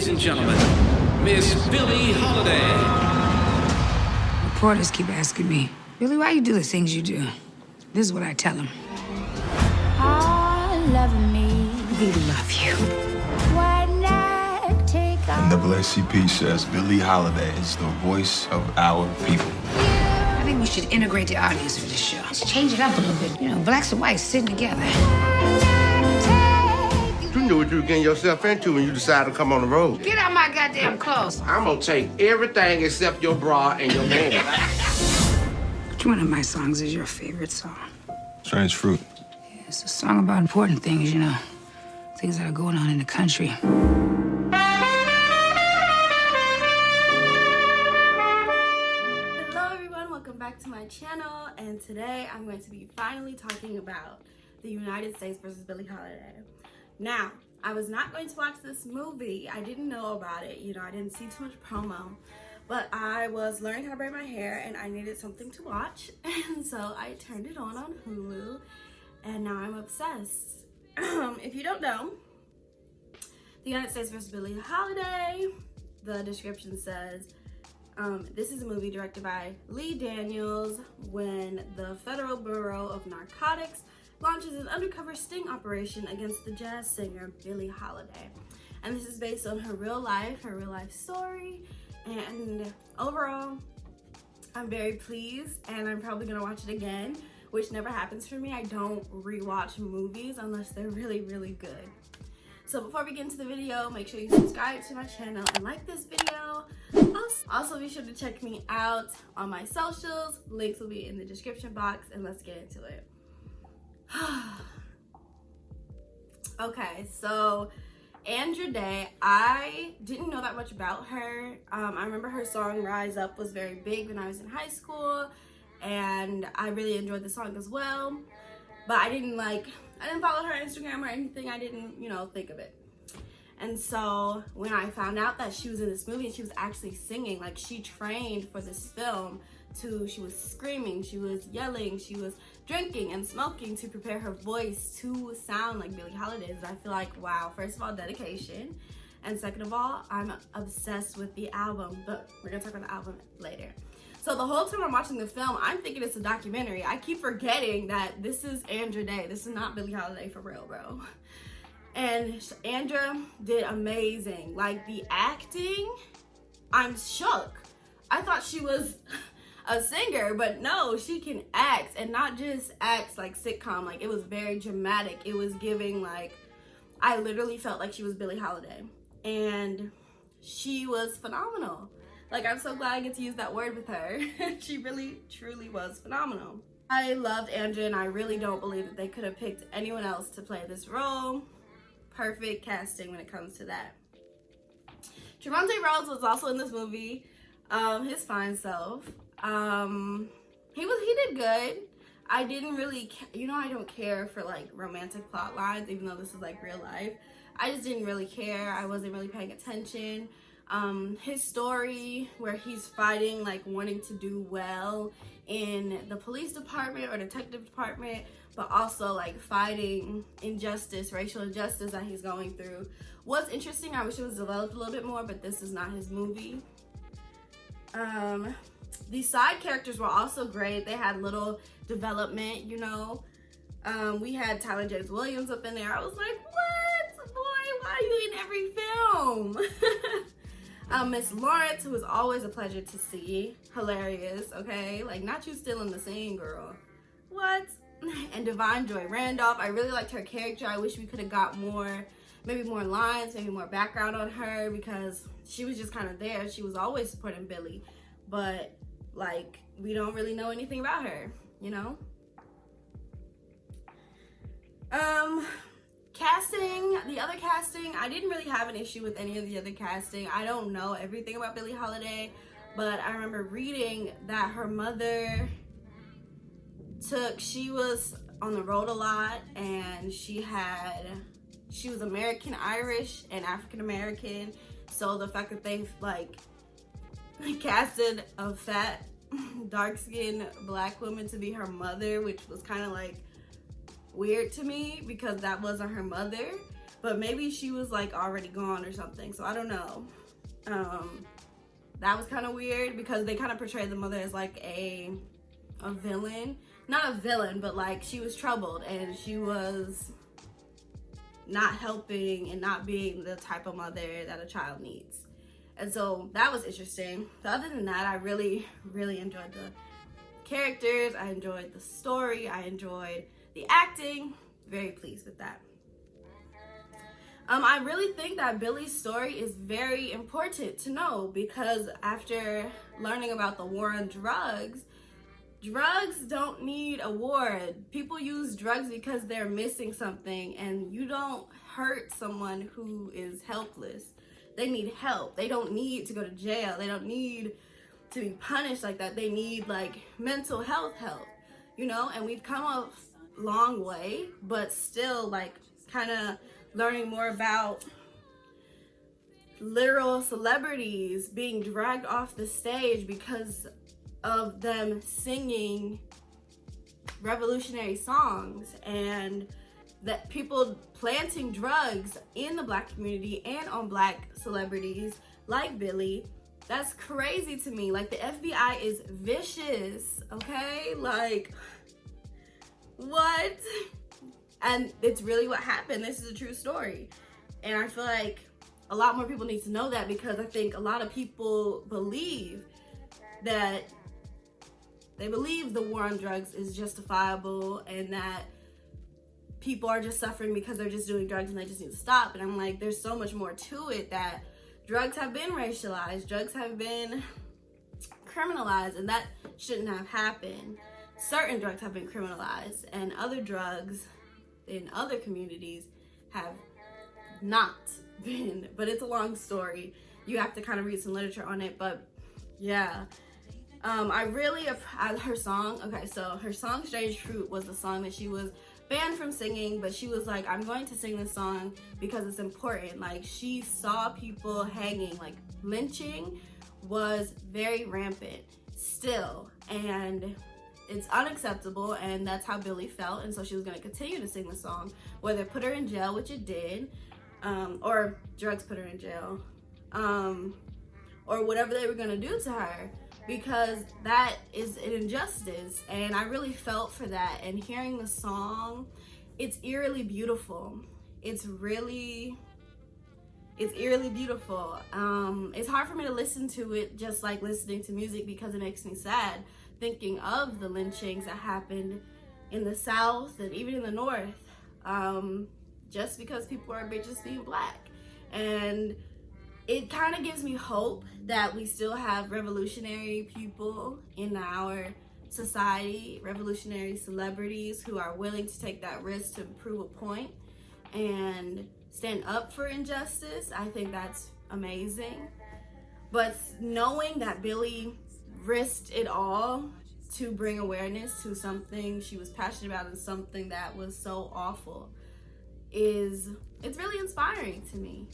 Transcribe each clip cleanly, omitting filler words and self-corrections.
ladies and gentlemen, Miss Billie Holiday. Reporters keep asking me, Billie, why you do the things you do? This is what I tell them. All loving me. We love you. When I take NAACP says Billie Holiday is the voice of our people. I think we should integrate the audience for this show. Let's change it up a little bit. You know, blacks and whites sitting together. You knew what you were getting yourself into when you decided to come on the road. Get out my goddamn clothes. I'm gonna take everything except your bra and your man. Which one of my songs is your favorite song? Strange Fruit. Yeah, it's a song about important things, you know. Things that are going on in the country. Hello everyone, welcome back to my channel, and today I'm going to be finally talking about the United States versus Billie Holiday. Now, I was not going to watch this movie. I didn't know about it, you know, I didn't see too much promo, but I was learning how to braid my hair and I needed something to watch, and so I turned it on Hulu, and now I'm obsessed. If you don't know, the United States versus Billie Holiday, the description says, this is a movie directed by Lee Daniels when the Federal Bureau of Narcotics launches an undercover sting operation against the jazz singer Billie Holiday. And this is based on her real life story. And overall, I'm very pleased, and I'm probably gonna watch it again, which never happens for me. I don't rewatch movies unless they're really, really good. So before we get into the video, make sure you subscribe to my channel and like this video. Also be sure to check me out on my socials. Links will be in the description box, and let's get into it. Okay, so Andra Day, I didn't know that much about her. I remember her song Rise Up was very big when I was in high school, and I really enjoyed the song as well, but I didn't follow her Instagram or anything. I didn't, you know, think of it. And so when I found out that she was in this movie and she was actually singing, like she trained for this film she was screaming, she was yelling, she was drinking and smoking to prepare her voice to sound like Billie Holiday. I feel like, wow, first of all, dedication. And second of all, I'm obsessed with the album, but we're gonna talk about the album later. So the whole time I'm watching the film, I'm thinking it's a documentary. I keep forgetting that this is Andra Day. This is not Billie Holiday for real, bro. And Andra did amazing. Like the acting, I'm shook. I thought she was a singer, but no, she can act, and not just acts like sitcom. Like it was very dramatic. It was giving, like, I literally felt like she was Billie Holiday, and she was phenomenal. Like, I'm so glad I get to use that word with her. She really, truly was phenomenal. I loved Andra, and I really don't believe that they could have picked anyone else to play this role. Perfect casting when it comes to that. Trevante Rhodes was also in this movie, his fine self. He did good. I didn't really, you know, I don't care for like romantic plot lines, even though this is like real life. I just didn't really care. I wasn't really paying attention. His story where he's fighting, like wanting to do well in the police department or detective department, but also like fighting injustice, racial injustice that he's going through, was interesting. I wish it was developed a little bit more, but this is not his movie. The side characters were also great. They had little development, you know. We had Tyler James Williams up in there. I was like, what? Boy, why are you in every film? Miss Lawrence, who is always a pleasure to see. Hilarious, okay? Like, not you still in the scene, girl. What? And Divine Joy Randolph, I really liked her character. I wish we could have got more, maybe more lines, maybe more background on her, because she was just kind of there. She was always supporting Billie, but like, we don't really know anything about her, you know? Casting, the other casting, I didn't really have an issue with any of the other casting. I don't know everything about Billie Holiday, but I remember reading that her mother she was on the road a lot, and she was American Irish and African American, so the fact that they like casted a fat dark-skinned black woman to be her mother, which was kind of like weird to me because that wasn't her mother. but maybe she was like already gone or something, so I don't know. That was kind of weird because they kind of portrayed the mother as like a villain. Not a villain, but like she was troubled and she was not helping and not being the type of mother that a child needs. And so that was interesting. But other than that, I really, really enjoyed the characters. I enjoyed the story. I enjoyed the acting. Very pleased with that. I really think that Billie's story is very important to know because after learning about the war on drugs don't need a war. People use drugs because they're missing something, and you don't hurt someone who is helpless. They need help. They don't need to go to jail. They don't need to be punished like that. They need like mental health help, you know? And we've come a long way, but still like kind of learning more about literal celebrities being dragged off the stage because of them singing revolutionary songs, and that people planting drugs in the Black community and on Black celebrities like Billie. That's crazy to me. Like, the FBI is vicious, okay? Like, what? And it's really what happened. This is a true story. And I feel like a lot more people need to know that, because I think a lot of people believe that they believe the war on drugs is justifiable and that people are just suffering because they're just doing drugs and they just need to stop. And I'm like, there's so much more to it, that drugs have been racialized, drugs have been criminalized, and that shouldn't have happened. Certain drugs have been criminalized, and other drugs in other communities have not been. But it's a long story. You have to kind of read some literature on it. But yeah, I really, her song, okay, so her song Strange Fruit was the song that she was banned from singing, but she was like, I'm going to sing this song because it's important. Like, she saw people hanging, like lynching was very rampant still, and it's unacceptable, and that's how Billie felt. And so she was going to continue to sing the song, whether it put her in jail, which it did, or drugs put her in jail, or whatever they were going to do to her, because that is an injustice. And I really felt for that. And hearing the song, it's eerily beautiful. It's eerily beautiful. It's hard for me to listen to it just like listening to music, because it makes me sad thinking of the lynchings that happened in the South and even in the North, just because people are bitches being Black. And it kind of gives me hope that we still have revolutionary people in our society, revolutionary celebrities who are willing to take that risk to prove a point and stand up for injustice. I think that's amazing. But knowing that Billie risked it all to bring awareness to something she was passionate about and something that was so awful it's really inspiring to me.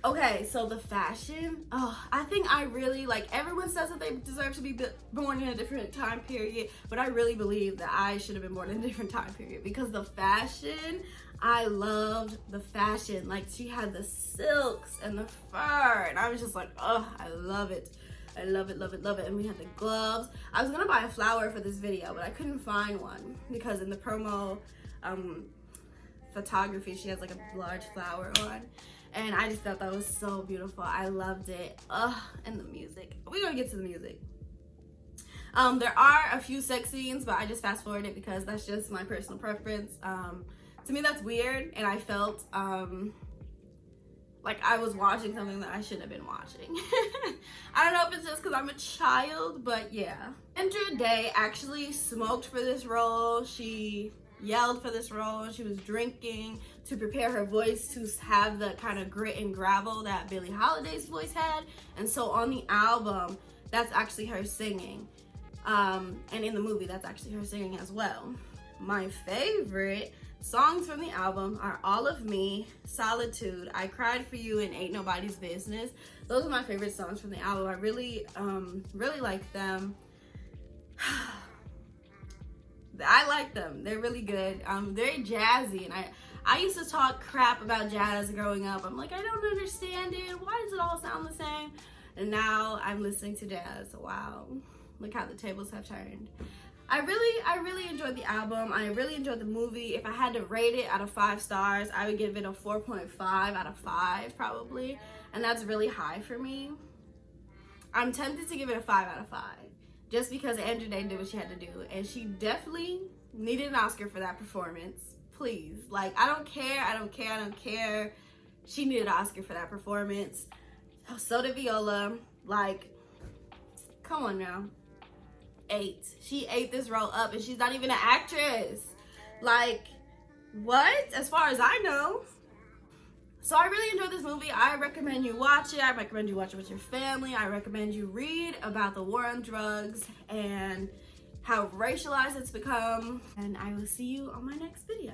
Okay, so the fashion, I think I really, like, everyone says that they deserve to be born in a different time period, but I really believe that I should have been born in a different time period, because the fashion, I loved the fashion. Like, she had the silks and the fur, and I was just like, oh, I love it. I love it, love it, love it. And we had the gloves. I was gonna buy a flower for this video, but I couldn't find one, because in the promo photography, she has like a large flower on. And I just thought that was so beautiful. I loved it. And the music. We're gonna get to the music. There are a few sex scenes, but I just fast forwarded it because that's just my personal preference. To me, that's weird, and I felt like I was watching something that I shouldn't have been watching. I don't know if it's just because I'm a child, but yeah. Andra Day actually smoked for this role. She yelled for this role. She was drinking to prepare her voice to have the kind of grit and gravel that Billie Holiday's voice had. And so on the album, that's actually her singing. And in the movie, that's actually her singing as well. My favorite songs from the album are All of Me, Solitude, I Cried for You, and Ain't Nobody's Business. Those are my favorite songs from the album. I really, really like them. I like them. They're really good. Very jazzy, and I used to talk crap about jazz growing up. I'm like, I don't understand it. Why does it all sound the same? And now I'm listening to jazz. Wow, look how the tables have turned. I really enjoyed the album. I really enjoyed the movie. If I had to rate it out of 5 stars, I would give it a 4.5 out of 5 probably. And that's really high for me. I'm tempted to give it a 5 out of 5 just because Andra Day did what she had to do. And she definitely needed an Oscar for that performance. Please. Like, I don't care. She needed an Oscar for that performance. So did Viola. Like, come on now. 8. She ate this role up and she's not even an actress. Like, what? As far as I know. So I really enjoyed this movie. I recommend you watch it. I recommend you watch it with your family. I recommend you read about the war on drugs and how racialized it's become. And I will see you on my next video.